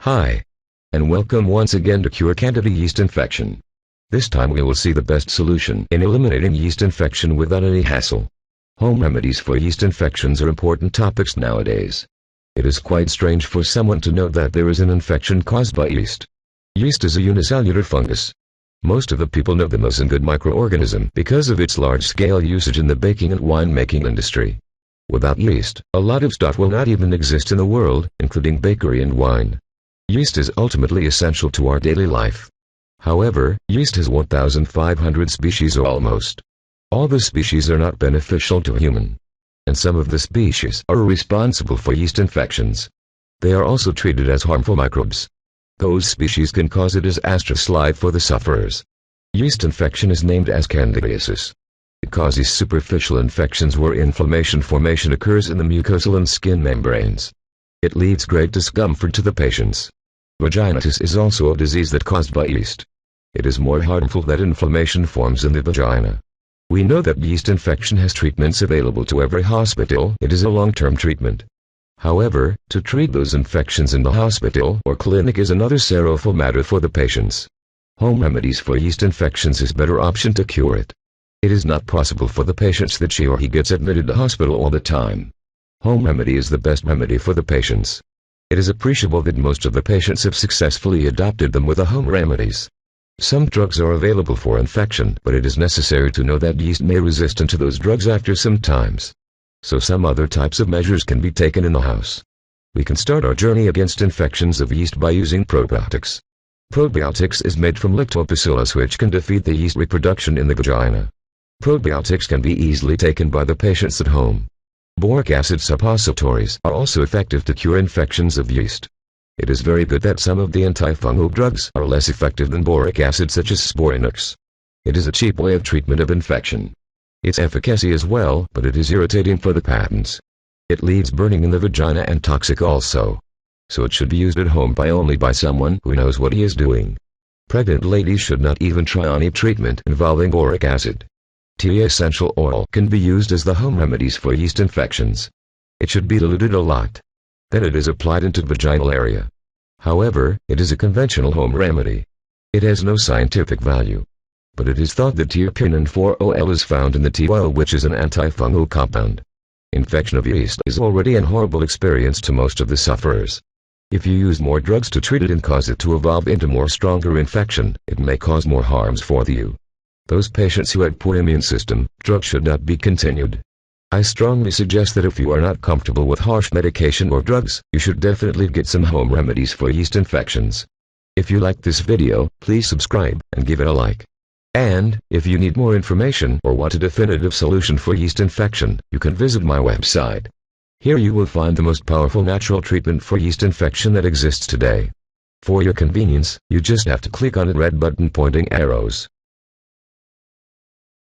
Hi, and welcome once again to Cure Candida Yeast Infection. This time we will see the best solution in eliminating yeast infection without any hassle. Home remedies for yeast infections are important topics nowadays. It is quite strange for someone to know that there is an infection caused by yeast. Yeast is a unicellular fungus. Most of the people know them as a good microorganism because of its large-scale usage in the baking and wine-making industry. Without yeast, a lot of stuff will not even exist in the world, including bakery and wine. Yeast is ultimately essential to our daily life. However, yeast has 1,500 species or almost. All the species are not beneficial to a human. And some of the species are responsible for yeast infections. They are also treated as harmful microbes. Those species can cause a disastrous life for the sufferers. Yeast infection is named as candidiasis. It causes superficial infections where inflammation formation occurs in the mucosal and skin membranes. It leaves great discomfort to the patients. Vaginitis is also a disease that caused by yeast. It is more harmful that inflammation forms in the vagina. We know that yeast infection has treatments available to every hospital. It is a long-term treatment. However, to treat those infections in the hospital or clinic is another sorrowful matter for the patients. Home remedies for yeast infections is a better option to cure it. It is not possible for the patients that she or he gets admitted to hospital all the time. Home remedy is the best remedy for the patients. It is appreciable that most of the patients have successfully adopted them with the home remedies. Some drugs are available for infection, but it is necessary to know that yeast may resist to those drugs after some times. So some other types of measures can be taken in the house. We can start our journey against infections of yeast by using probiotics. Probiotics is made from lactobacillus, which can defeat the yeast reproduction in the vagina. Probiotics can be easily taken by the patients at home. Boric acid suppositories are also effective to cure infections of yeast. It is very good that some of the antifungal drugs are less effective than boric acid, such as Sporinox. It is a cheap way of treatment of infection. Its efficacy is well, but it is irritating for the patients. It leaves burning in the vagina and toxic also. So it should be used at home only by someone who knows what he is doing. Pregnant ladies should not even try any treatment involving boric acid. Tea essential oil can be used as the home remedies for yeast infections. It should be diluted a lot. Then it is applied into the vaginal area. However, it is a conventional home remedy. It has no scientific value. But it is thought that terpene 4-OL is found in the tea oil, which is an antifungal compound. Infection of yeast is already a horrible experience to most of the sufferers. If you use more drugs to treat it and cause it to evolve into more stronger infection, it may cause more harms for you. Those patients who have poor immune system, drugs should not be continued. I strongly suggest that if you are not comfortable with harsh medication or drugs, you should definitely get some home remedies for yeast infections. If you like this video, please subscribe and give it a like. And, if you need more information or want a definitive solution for yeast infection, you can visit my website. Here you will find the most powerful natural treatment for yeast infection that exists today. For your convenience, you just have to click on the red button pointing arrows.